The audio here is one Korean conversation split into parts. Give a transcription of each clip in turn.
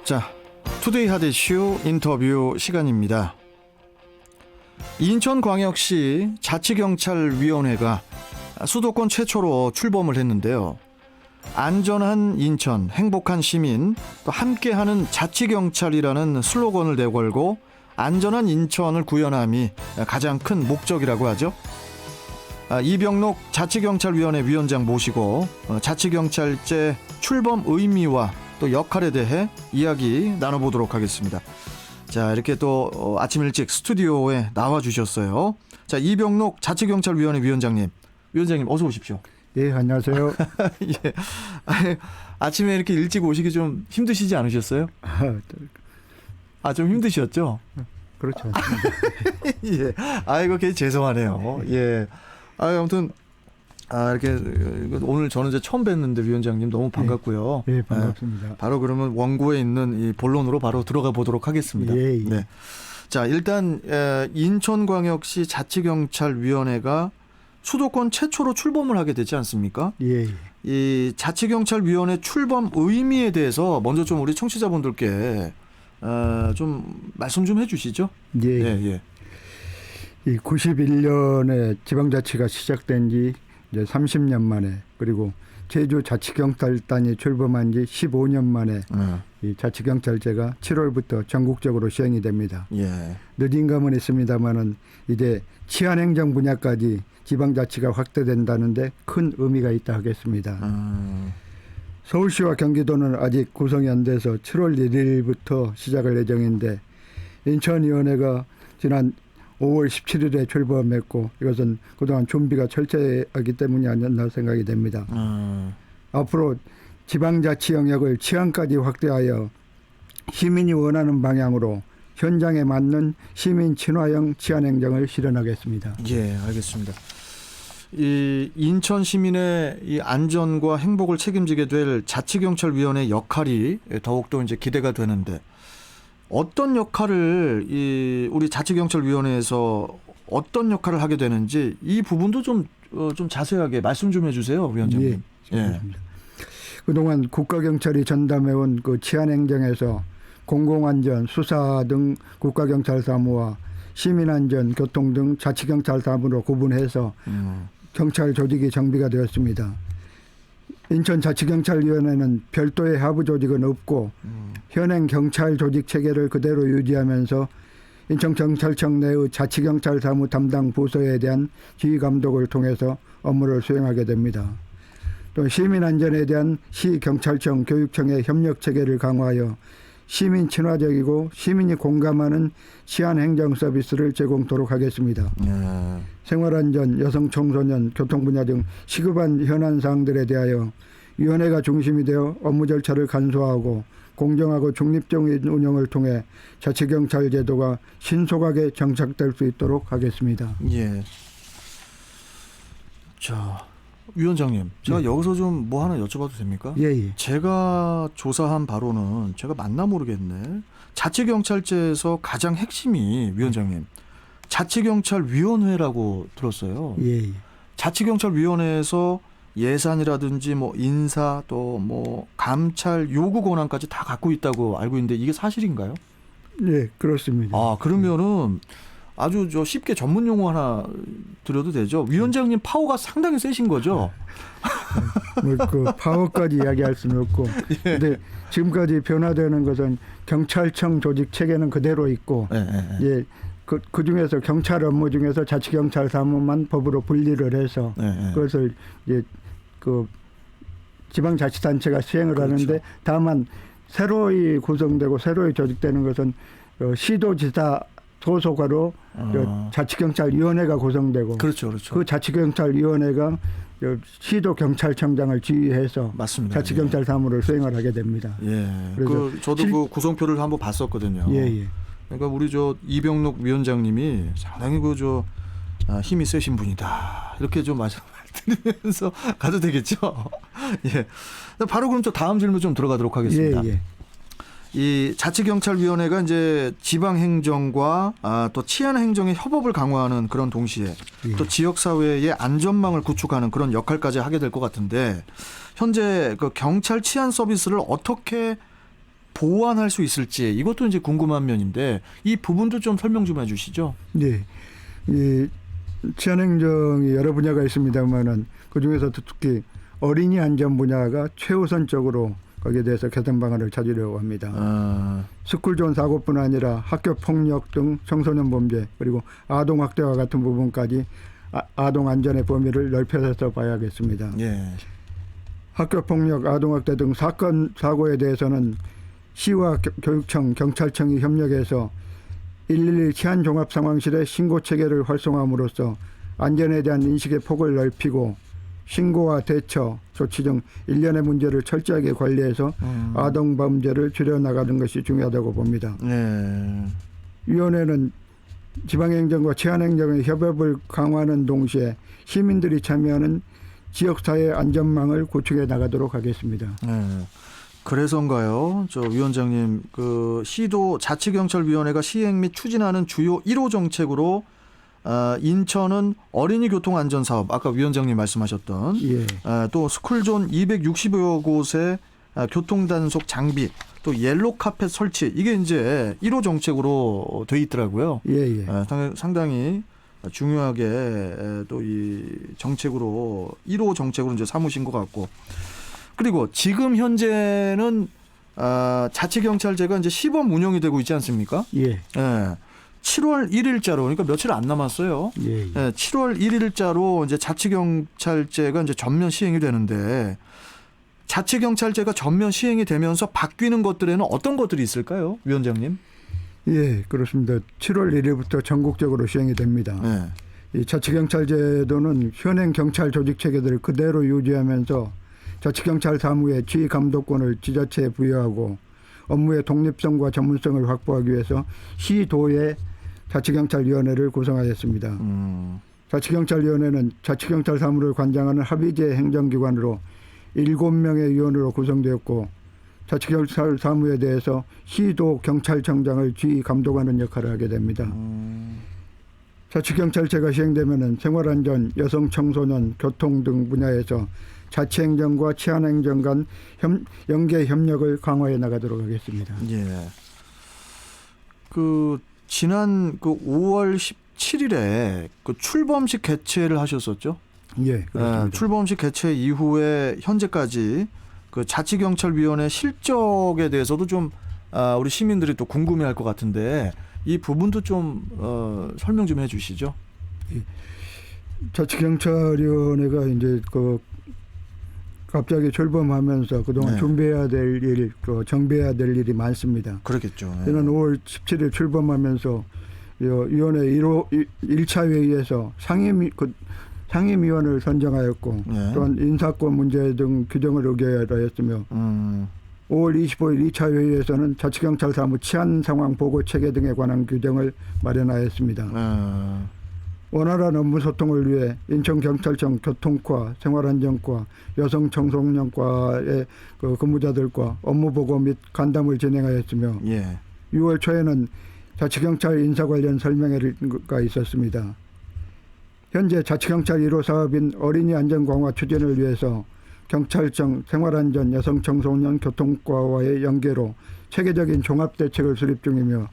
자, 투데이 핫 이슈 인터뷰 시간입니다. 인천광역시 자치경찰위원회가 수도권 최초로 출범을 했는데요. 안전한 인천, 행복한 시민, 또 함께하는 자치경찰이라는 슬로건을 내걸고 안전한 인천을 구현함이 가장 큰 목적이라고 하죠. 이병록 자치경찰위원회 위원장 모시고 자치경찰제 출범 의미와 또 역할에 대해 이야기 나눠보도록 하겠습니다. 자, 이렇게 또 아침 일찍 스튜디오에 나와 주셨어요. 자, 이병록 자치경찰위원회 위원장님 어서 오십시오. 예, 안녕하세요. 예. 아침에 이렇게 일찍 오시기 좀 힘드시지 않으셨어요? 좀 힘드셨죠? 그렇죠. 예. 아이고, 죄송하네요. 예. 아무튼 이렇게 오늘 저는 이제 처음 뵀는데 위원장님 너무 반갑고요. 예, 반갑습니다. 바로 그러면 원고에 있는 이 본론으로 바로 들어가 보도록 하겠습니다. 예. 네. 자, 일단 인천광역시 자치경찰위원회가 수도권 최초로 출범을 하게 되지 않습니까? 예. 이 자치경찰위원회 출범 의미에 대해서 먼저 좀 우리 청취자분들께 좀 말씀 좀 해주시죠. 예. 예. 이 91년에 지방자치가 시작된 지 이제 30년 만에, 그리고 제주 자치경찰단이 출범한 지 15년 만에 이 자치경찰제가 7월부터 전국적으로 시행이 됩니다. 예. 늦은 감은 있습니다만은 이제 치안행정 분야까지 지방자치가 확대된다는데 큰 의미가 있다 하겠습니다. 서울시와 경기도는 아직 구성이 안 돼서 7월 1일부터 시작할 예정인데, 인천위원회가 지난 5월 17일에 출범했고 이것은 그동안 준비가 철저하기 때문이 아니었나 생각이 됩니다. 앞으로 지방자치 영역을 치안까지 확대하여 시민이 원하는 방향으로 현장에 맞는 시민 친화형 치안행정을 실현하겠습니다. 예, 알겠습니다. 이 인천 시민의 이 안전과 행복을 책임지게 될 자치경찰위원회 역할이 더욱더 이제 기대가 되는데, 어떤 역할을 우리 자치경찰위원회에서 어떤 역할을 하게 되는지 이 부분도 좀 자세하게 말씀 좀 해주세요, 위원장님. 예. 그동안 국가경찰이 전담해온 그 치안행정에서 공공안전, 수사 등 국가경찰 사무와 시민안전, 교통 등 자치경찰 사무로 구분해서 경찰 조직이 정비가 되었습니다. 인천자치경찰위원회는 별도의 하부 조직은 없고 현행 경찰 조직 체계를 그대로 유지하면서 인천경찰청 내의 자치경찰 사무 담당 부서에 대한 지휘 감독을 통해서 업무를 수행하게 됩니다. 또 시민안전에 대한 시경찰청, 교육청의 협력 체계를 강화하여 시민 친화적이고 시민이 공감하는 치안행정 서비스를 제공토록 하겠습니다. 생활안전, 여성 청소년, 교통 분야 등 시급한 현안 사항들에 대하여 위원회가 중심이 되어 업무 절차를 간소화하고 공정하고 중립적인 운영을 통해 자치경찰 제도가 신속하게 정착될 수 있도록 하겠습니다. 예. 자, 위원장님, 제가 여기서 좀 뭐 하나 여쭤봐도 됩니까? 예. 제가 조사한 바로는, 제가 맞나 모르겠네, 자치경찰제에서 가장 핵심이 위원장님 자치경찰위원회라고 들었어요. 예. 자치경찰위원회에서 예산이라든지 뭐 인사 또 뭐 감찰 요구 권한까지 다 갖고 있다고 알고 있는데 이게 사실인가요? 네, 그렇습니다. 그러면은 아주 쉽게 전문 용어 하나 드려도 되죠? 위원장님 파워가 상당히 세신 거죠? 그 파워까지 이야기할 수는 없고, 근데 지금까지 변화되는 것은 경찰청 조직 체계는 그대로 있고, 예. 그 중에서 경찰 업무 중에서 자치경찰 사무만 법으로 분리를 해서 그것을 이제 그 지방자치단체가 시행을 하는데, 다만 새로이 구성되고 새로이 조직되는 것은 시도지사 소속으로 자치경찰위원회가 구성되고, 그렇죠. 그 자치경찰위원회가 시도경찰청장을 지휘해서 맞습니다. 자치경찰 사무를 수행을 하게 됩니다. 예. 그래서 저도 그 구성표를 한번 봤었거든요. 예. 그러니까 우리 이병록 위원장님이 상당히 힘이 세신 분이다, 이렇게 좀 말씀드리면서 가도 되겠죠? 예. 바로 그럼 다음 질문 좀 들어가도록 하겠습니다. 예. 이 자치경찰위원회가 이제 지방행정과 또 치안행정의 협업을 강화하는 그런 동시에 또 지역사회의 안전망을 구축하는 그런 역할까지 하게 될 것 같은데, 현재 그 경찰 치안 서비스를 어떻게 보완할 수 있을지 이것도 이제 궁금한 면인데 이 부분도 좀 설명 좀 해주시죠. 네, 이 치안행정이 여러 분야가 있습니다만은 그 중에서 특히 어린이 안전 분야가 최우선적으로 거기에 대해서 개선 방안을 찾으려고 합니다. 스쿨존 사고뿐 아니라 학교 폭력 등 청소년 범죄 그리고 아동 학대와 같은 부분까지 아동 안전의 범위를 넓혀서 봐야겠습니다. 예. 학교 폭력, 아동 학대 등 사건 사고에 대해서는 시와 교육청, 경찰청이 협력해서 112 치안종합상황실의 신고 체계를 활성화함으로써 안전에 대한 인식의 폭을 넓히고 신고와 대처, 조치 등 일련의 문제를 철저하게 관리해서 아동 범죄를 줄여나가는 것이 중요하다고 봅니다. 위원회는 지방행정과 치안행정의 협업을 강화하는 동시에 시민들이 참여하는 지역사회 안전망을 구축해 나가도록 하겠습니다. 그래서인가요, 저 위원장님, 그 시도 자치경찰위원회가 시행 및 추진하는 주요 1호 정책으로 인천은 어린이 교통 안전 사업, 아까 위원장님 말씀하셨던 예. 또 스쿨존 260여 곳의 교통 단속 장비, 또 옐로 카펫 설치 이게 이제 1호 정책으로 돼 있더라고요. 예. 상당히 중요하게 또 이 정책으로 1호 정책으로 이제 삼으신 것 같고, 그리고 지금 현재는 자치경찰제가 이제 시범 운영이 되고 있지 않습니까? 예. 7월 1일자로 그러니까 며칠 안 남았어요. 7월 1일자로 이제 자치경찰제가 이제 전면 시행이 되는데 자치경찰제가 전면 시행이 되면서 바뀌는 것들에는 어떤 것들이 있을까요, 위원장님? 예, 그렇습니다. 7월 1일부터 전국적으로 시행이 됩니다. 이 자치경찰제도는 현행 경찰 조직 체계들을 그대로 유지하면서 자치경찰 사무의 지휘 감독권을 지자체에 부여하고 업무의 독립성과 전문성을 확보하기 위해서 시도의 자치경찰위원회를 구성하였습니다. 자치경찰위원회는 자치경찰 사무를 관장하는 합의제 행정기관으로 7명의 위원으로 구성되었고 자치경찰 사무에 대해서 시도 경찰청장을 지휘 감독하는 역할을 하게 됩니다. 자치경찰제가 시행되면 생활안전, 여성 청소년, 교통 등 분야에서 자치행정과 치안행정 간 연계 협력을 강화해 나가도록 하겠습니다. 예. 그 지난 그 5월 17일에 그 출범식 개최를 하셨었죠? 예, 그렇습니다. 출범식 개최 이후에 현재까지 그 자치경찰위원회 실적에 대해서도 좀 우리 시민들이 또 궁금해할 것 같은데 이 부분도 좀 설명 좀 해주시죠. 예. 자치경찰위원회가 이제 그 갑자기 출범하면서 그동안 준비해야 될 일, 정비해야 될 일이 많습니다. 그렇겠죠. 저는 5월 17일 출범하면서 위원회 1차 회의에서 상임위원을 선정하였고 또한 인사권 문제 등 규정을 의결하였으며 5월 25일 2차 회의에서는 자치경찰 사무 치안 상황 보고 체계 등에 관한 규정을 마련하였습니다. 원활한 업무 소통을 위해 인천경찰청 교통과 생활안전과 여성청소년과의 그 근무자들과 업무보고 및 간담을 진행하였으며 6월 초에는 자치경찰 인사 관련 설명회가 있었습니다. 현재 자치경찰 1호 사업인 어린이 안전 강화 추진을 위해서 경찰청 생활안전 여성청소년 교통과와의 연계로 체계적인 종합대책을 수립 중이며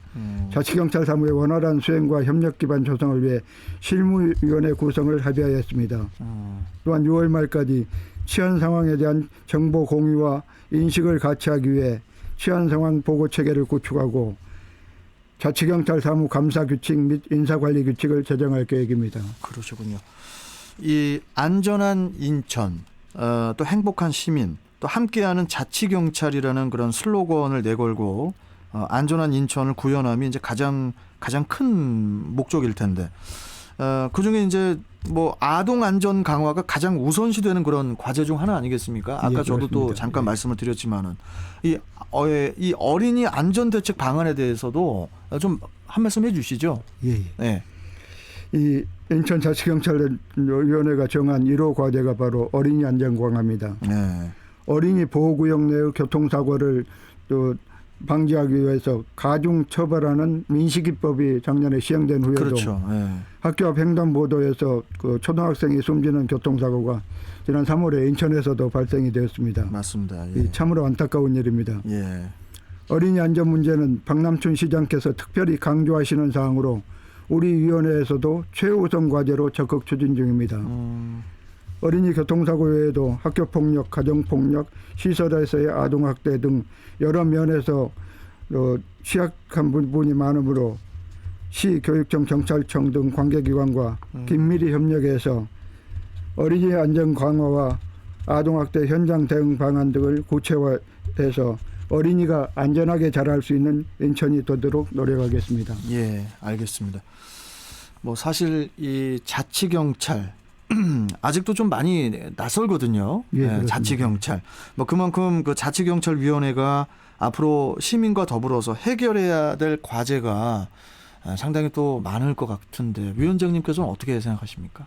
자치경찰 사무의 원활한 수행과 협력 기반 조성을 위해 실무위원회 구성을 합의하였습니다. 또한 6월 말까지 치안 상황에 대한 정보 공유와 인식을 같이 하기 위해 치안 상황 보고 체계를 구축하고 자치경찰 사무 감사 규칙 및 인사관리 규칙을 제정할 계획입니다. 그러시군요. 이 안전한 인천, 또 행복한 시민, 또 함께하는 자치경찰이라는 그런 슬로건을 내걸고 안전한 인천을 구현함이 이제 가장 큰 목적일 텐데 그 중에 이제 뭐 아동 안전 강화가 가장 우선시되는 그런 과제 중 하나 아니겠습니까? 아까 저도 또 잠깐 말씀을 드렸지만은 이 어린이 안전 대책 방안에 대해서도 좀 한 말씀 해주시죠. 네. 이 인천자치경찰위원회가 정한 1호 과제가 바로 어린이 안전 강화입니다. 어린이 보호구역 내의 교통사고를 또 방지하기 위해서 가중 처벌하는 민식이법이 작년에 시행된 후에도 학교 앞 횡단보도에서 그 초등학생이 숨지는 교통사고가 지난 3월에 인천에서도 발생이 되었습니다. 맞습니다. 참으로 안타까운 일입니다. 어린이 안전 문제는 박남춘 시장께서 특별히 강조하시는 사항으로 우리 위원회에서도 최우선 과제로 적극 추진 중입니다. 어린이 교통사고 외에도 학교폭력, 가정폭력, 시설에서의 아동학대 등 여러 면에서 취약한 부분이 많으므로 시, 교육청, 경찰청 등 관계기관과 긴밀히 협력해서 어린이 안전 강화와 아동학대 현장 대응 방안 등을 구체화해서 어린이가 안전하게 자랄 수 있는 인천이 되도록 노력하겠습니다. 예, 알겠습니다. 뭐 사실 이 자치경찰 아직도 좀 많이 낯설거든요. 예, 자치경찰. 뭐 그만큼 그 자치경찰위원회가 앞으로 시민과 더불어서 해결해야 될 과제가 상당히 또 많을 것 같은데 위원장님께서는 어떻게 생각하십니까?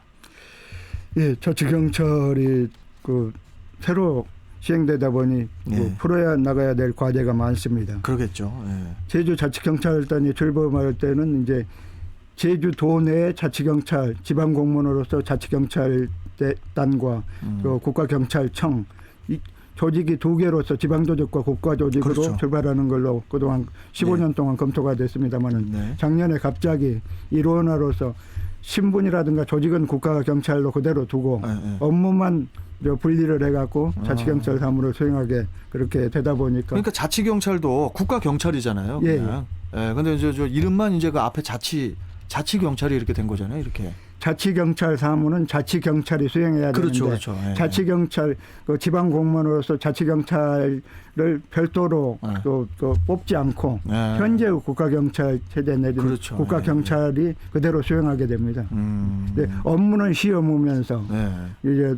예, 자치경찰이 그 새로 시행되다 보니 예. 풀어야 나가야 될 과제가 많습니다. 그러겠죠. 예. 제주 자치경찰단이 출범할 때는 이제 제주도 내 자치경찰 지방공무원으로서 자치경찰단과 또 국가경찰청 이 조직이 두 개로서 지방조직과 국가조직으로 그렇죠. 출발하는 걸로 그동안 15년 네. 동안 검토가 됐습니다마는 네. 작년에 갑자기 일원화로서 신분이라든가 조직은 국가경찰로 그대로 두고 네. 업무만 분리를 해갖고 자치경찰 사무를 수행하게 그렇게 되다 보니까 그러니까 자치경찰도 국가경찰이잖아요. 예, 그냥. 예. 근데 저 이름만 이제 그 앞에 자치경찰이 이렇게 된 거잖아요. 이렇게. 자치경찰 사무는 자치경찰이 수행해야 그렇죠, 되는데 그렇죠. 예. 자치경찰 그 지방공무원으로서 자치경찰을 별도로 예. 또 뽑지 않고 예. 현재 국가경찰 체제 내지는 그렇죠. 국가경찰이 그대로 수행하게 됩니다. 근데 업무는 시 업무면서 예. 이제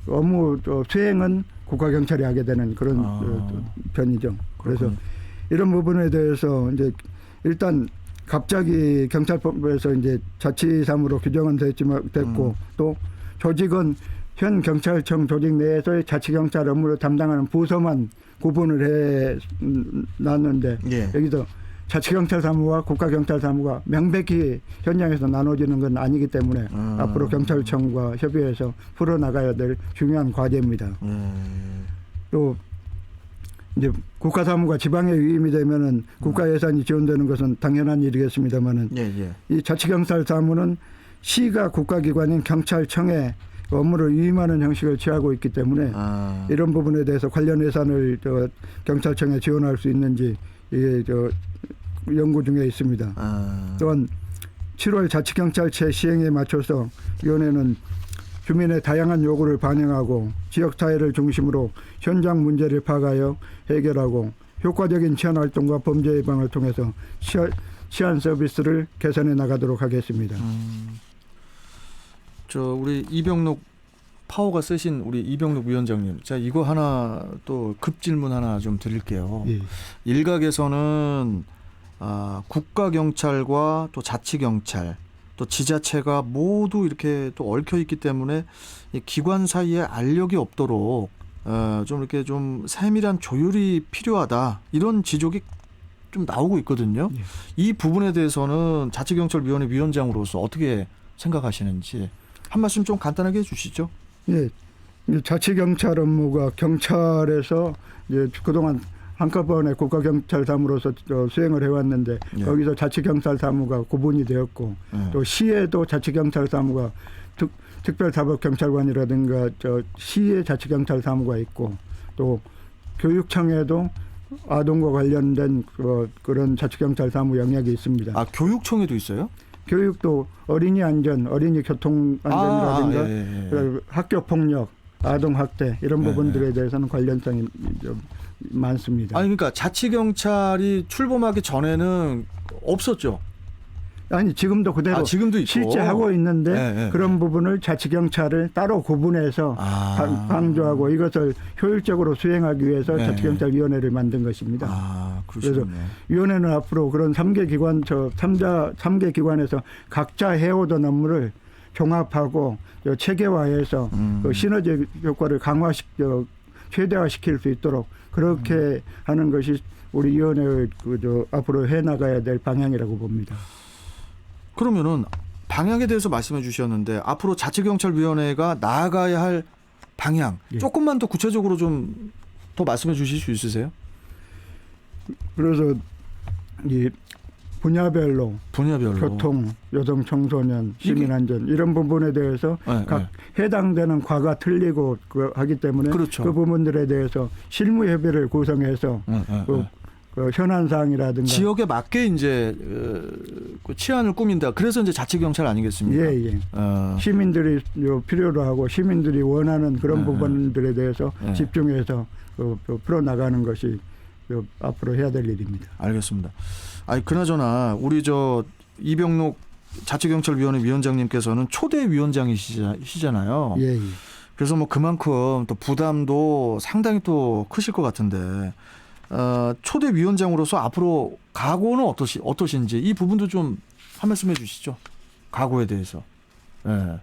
업무 수행은 국가경찰이 하게 되는 그런 편이죠. 그래서 그렇군요. 이런 부분에 대해서 이제 일단 갑자기 경찰법에서 이제 자치사무로 규정은 됐고 또 조직은 현 경찰청 조직 내에서의 자치경찰 업무를 담당하는 부서만 구분을 해 놨는데 예. 여기서 자치경찰 사무와 국가경찰 사무가 명백히 현장에서 나눠지는 건 아니기 때문에 앞으로 경찰청과 협의해서 풀어나가야 될 중요한 과제입니다. 또 이제 국가사무가 지방에 위임이 되면은 국가 예산이 지원되는 것은 당연한 일이겠습니다만은 예. 이 자치경찰 사무는 시가 국가기관인 경찰청에 업무를 위임하는 형식을 취하고 있기 때문에 이런 부분에 대해서 관련 예산을 경찰청에 지원할 수 있는지 이게 연구 중에 있습니다. 또한 7월 자치경찰체 시행에 맞춰서 위원회는 주민의 다양한 요구를 반영하고 지역사회를 중심으로 현장 문제를 파악하여 해결하고 효과적인 치안 활동과 범죄 예방을 통해서 치안 서비스를 개선해 나가도록 하겠습니다. 저 우리 이병록 파워가 세신 우리 이병록 위원장님, 자 이거 하나 또 급 질문 하나 좀 드릴게요. 예. 일각에서는 국가경찰과 또 자치경찰 또 지자체가 모두 이렇게 또 얽혀 있기 때문에 이 기관 사이에 알력이 없도록 좀 이렇게 좀 세밀한 조율이 필요하다 이런 지적이 좀 나오고 있거든요. 예. 이 부분에 대해서는 자치경찰위원회 위원장으로서 어떻게 생각하시는지 한 말씀 좀 간단하게 해주시죠. 예, 자치경찰 업무가 경찰에서 이제 그동안 한꺼번에 국가경찰 사무로서 수행을 해왔는데 예. 거기서 자치경찰 사무가 구분이 되었고 또 시에도 자치경찰 사무가 특별사법경찰관이라든가 시의 자치경찰 사무가 있고 또 교육청에도 아동과 관련된 그런 자치경찰 사무 영역이 있습니다. 교육청에도 있어요? 교육도 어린이 안전, 어린이 교통 안전이라든가 예. 학교 폭력, 아동 학대 이런 부분들에 대해서는 관련성이 좀 많습니다. 아니 그러니까 자치경찰이 출범하기 전에는 없었죠. 아니 지금도 그대로 지금도 있고. 실제 하고 있는데 네. 그런 부분을 자치경찰을 따로 구분해서 강조하고 이것을 효율적으로 수행하기 위해서 자치경찰위원회를 만든 것입니다. 그래서 위원회는 앞으로 그런 3개 기관, 3개 기관에서 각자 해오던 업무를 종합하고 체계화해서 그 시너지 효과를 최대화시킬 수 있도록 그렇게 하는 것이 우리 위원회의 앞으로 해나가야 될 방향이라고 봅니다. 그러면은 방향에 대해서 말씀해 주셨는데 앞으로 자치경찰위원회가 나아가야 할 방향 조금만 더 구체적으로 좀 더 말씀해 주실 수 있으세요? 그래서 이 분야별로 교통, 여성 청소년, 시민 안전 이런 부분에 대해서 네, 각 해당되는 과가 틀리고 하기 때문에 그렇죠. 그 부분들에 대해서 실무 협의를 구성해서 그 현안 사항이라든가 지역에 맞게 이제 그 치안을 꾸민다. 그래서 이제 자치경찰 아니겠습니까? 예. 시민들이 필요로 하고 시민들이 원하는 그런 부분들에 대해서 집중해서 풀어 나가는 것이 앞으로 해야 될 일입니다. 알겠습니다. 아니 그나저나 우리 저 이병록 자치경찰위원회 위원장님께서는 초대 위원장이시잖아요. 예. 그래서 뭐 그만큼 또 부담도 상당히 또 크실 것 같은데 초대 위원장으로서 앞으로 각오는 어떠신지 이 부분도 좀 한 말씀해 주시죠. 각오에 대해서. 예.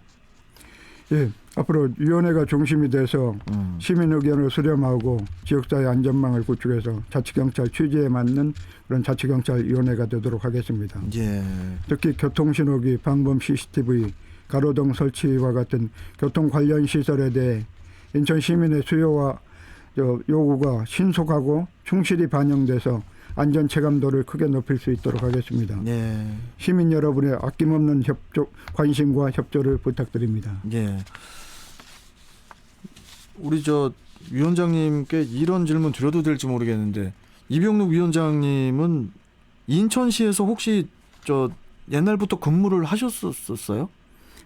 예. 앞으로 위원회가 중심이 돼서 시민 의견을 수렴하고 지역사회 안전망을 구축해서 자치경찰 취지에 맞는 그런 자치경찰위원회가 되도록 하겠습니다. 예. 특히 교통신호기, 방범 CCTV, 가로등 설치와 같은 교통 관련 시설에 대해 인천 시민의 수요와 요구가 신속하고 충실히 반영돼서 안전 체감도를 크게 높일 수 있도록 하겠습니다. 예. 시민 여러분의 아낌없는 관심과 협조를 부탁드립니다. 예. 우리 저 위원장님께 이런 질문 드려도 될지 모르겠는데 이병록 위원장님은 인천시에서 혹시 저 옛날부터 근무를 하셨었어요?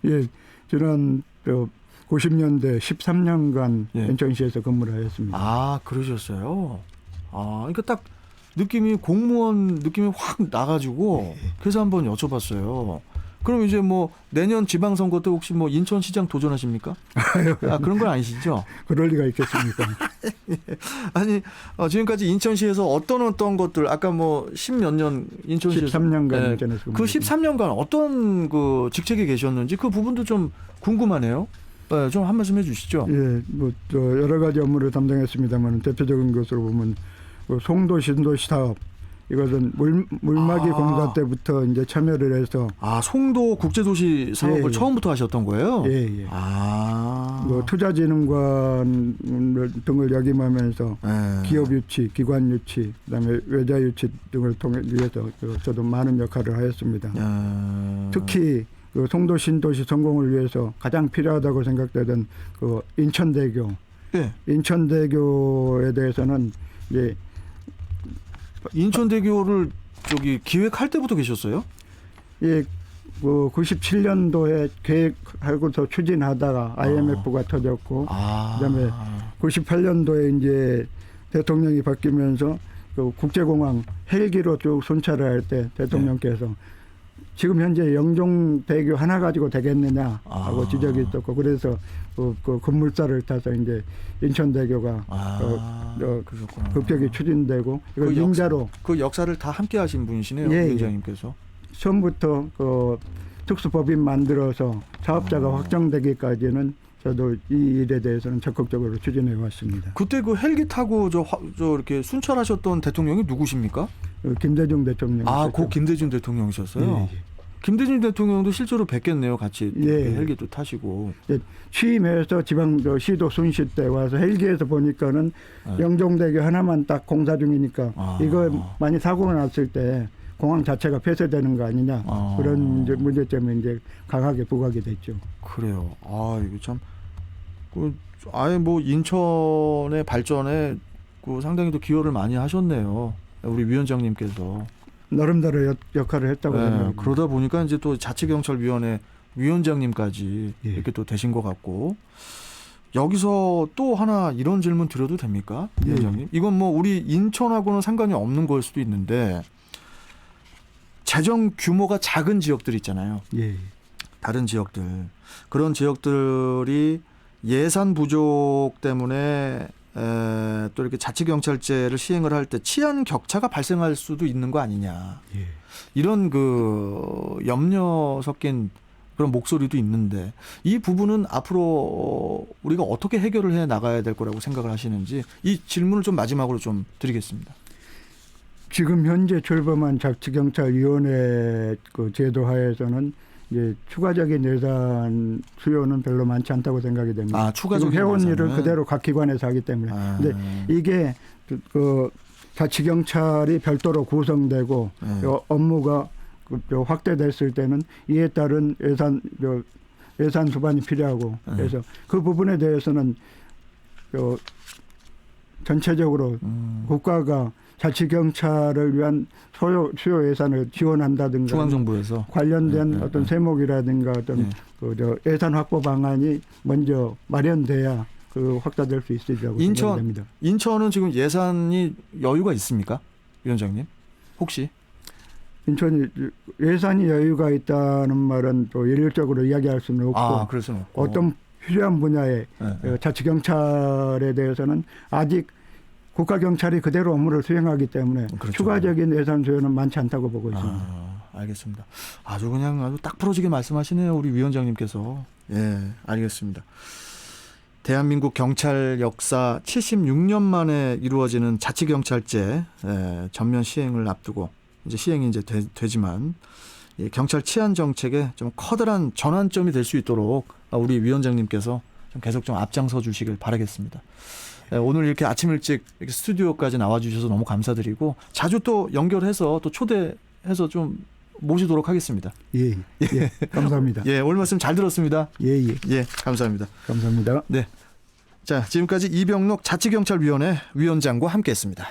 예, 저는 90년대 13년간 예. 인천시에서 근무를 하였습니다. 아, 그러셨어요. 아, 그러니까 딱 느낌이 공무원 느낌이 확 나가지고 그래서 한번 여쭤봤어요. 그럼 이제 뭐 내년 지방선거 때 혹시 뭐 인천시장 도전하십니까? 아, 그런 건 아니시죠? 그럴 리가 있겠습니까? 아니 지금까지 인천시에서 어떤 것들 아까 뭐 10몇 년 인천시에서 13년간 인천에서 그 13년간 어떤 그 직책에 계셨는지 그 부분도 좀 궁금하네요. 네, 좀 한 말씀 해주시죠. 예, 뭐 여러 가지 업무를 담당했습니다만 대표적인 것으로 보면 송도 신도시 사업 이것은 물막이 공사 때부터 이제 참여를 해서 송도 국제도시 사업을 예. 처음부터 하셨던 거예요? 예. 뭐 투자진흥관 등을 역임하면서 기업 유치, 기관 유치, 그다음에 외자 유치 등을 위해서 저도 많은 역할을 하였습니다. 특히 그 송도 신도시 성공을 위해서 가장 필요하다고 생각되던 그 인천대교, 예. 인천대교에 대해서는 이제 인천대교를 저기 기획할 때부터 계셨어요? 예, 뭐 97년도에 계획하고서 추진하다가 IMF가 터졌고, 그다음에 98년도에 이제 대통령이 바뀌면서 그 국제공항 헬기로 쭉 순찰을 할 때 대통령께서 지금 현재 영종대교 하나 가지고 되겠느냐 하고 지적이 있었고, 그래서 그 건물사를 타서 이제 인천대교가 급격히 추진되고 이걸 융자로 그 역사를 다 함께 하신 분이시네요. 예, 위원장님께서. 처음부터 그 특수법인 만들어서 사업자가 확정되기까지는 저도 이 일에 대해서는 적극적으로 추진해 왔습니다. 그때 그 헬기 타고 저 이렇게 순찰하셨던 대통령이 누구십니까? 김대중 대통령. 고 김대중 대통령이셨어요. 예. 김대중 대통령도 실제로 뵙겠네요. 같이 예. 헬기도 타시고. 취임해서 지방 시도 순시 때 와서 헬기에서 보니까는 영종대교 하나만 딱 공사 중이니까 이거 많이 사고가 났을 때 공항 자체가 폐쇄되는 거 아니냐 그런 문제점이 이제 강하게 부각이 됐죠. 그래요. 이거 참 아예 뭐 인천의 발전에 상당히 또 기여를 많이 하셨네요. 우리 위원장님께서. 나름대로 역할을 했다고 생각합니다. 그러다 보니까 이제 또 자치경찰위원회 위원장님까지 예. 이렇게 또 되신 것 같고, 여기서 또 하나 이런 질문 드려도 됩니까? 예. 위원장님? 이건 뭐 우리 인천하고는 상관이 없는 걸 수도 있는데, 재정 규모가 작은 지역들 있잖아요. 예. 다른 지역들. 그런 지역들이 예산 부족 때문에 또 이렇게 자치경찰제를 시행을 할 때 치안 격차가 발생할 수도 있는 거 아니냐. 예. 이런 그 염려 섞인 그런 목소리도 있는데 이 부분은 앞으로 우리가 어떻게 해결을 해 나가야 될 거라고 생각을 하시는지 이 질문을 좀 마지막으로 좀 드리겠습니다. 지금 현재 출범한 자치경찰위원회 그 제도 하에서는 이제 추가적인 예산 수요는 별로 많지 않다고 생각이 됩니다. 추가적인 해온 예산은? 일을 그대로 각 기관에서 하기 때문에. 근데 이게 그 자치경찰이 별도로 구성되고 요 업무가 요 확대됐을 때는 이에 따른 예산 수반이 필요하고 그래서 그 부분에 대해서는 요 전체적으로 국가가 자치경찰을 위한 수요 예산을 지원한다든가 중앙정부에서 관련된 어떤 세목이라든가 어떤 예산 확보 방안이 먼저 마련돼야 확대될 수 있으리라고 생각됩니다. 인천은 지금 예산이 여유가 있습니까, 위원장님? 혹시? 인천이 예산이 여유가 있다는 말은 또 일률적으로 이야기할 수는 없고, 그럴 수는 없고. 어떤 필요한 분야의 자치경찰에 대해서는 아직 국가경찰이 그대로 업무를 수행하기 때문에 그렇죠. 추가적인 예산 수요는 많지 않다고 보고 있습니다. 알겠습니다. 아주 딱 부러지게 말씀하시네요, 우리 위원장님께서. 예, 알겠습니다. 대한민국 경찰 역사 76년 만에 이루어지는 자치경찰제 전면 시행을 앞두고 이제 시행이 이제 되지만 이 경찰 치안 정책에 좀 커다란 전환점이 될 수 있도록 우리 위원장님께서 좀 계속 좀 앞장서 주시길 바라겠습니다. 오늘 이렇게 아침 일찍 이렇게 스튜디오까지 나와주셔서 너무 감사드리고 자주 또 연결해서 또 초대해서 좀 모시도록 하겠습니다. 예, 감사합니다. 예, 오늘 말씀 잘 들었습니다. 예, 감사합니다. 감사합니다. 네. 자, 지금까지 이병록 자치경찰위원회 위원장과 함께했습니다.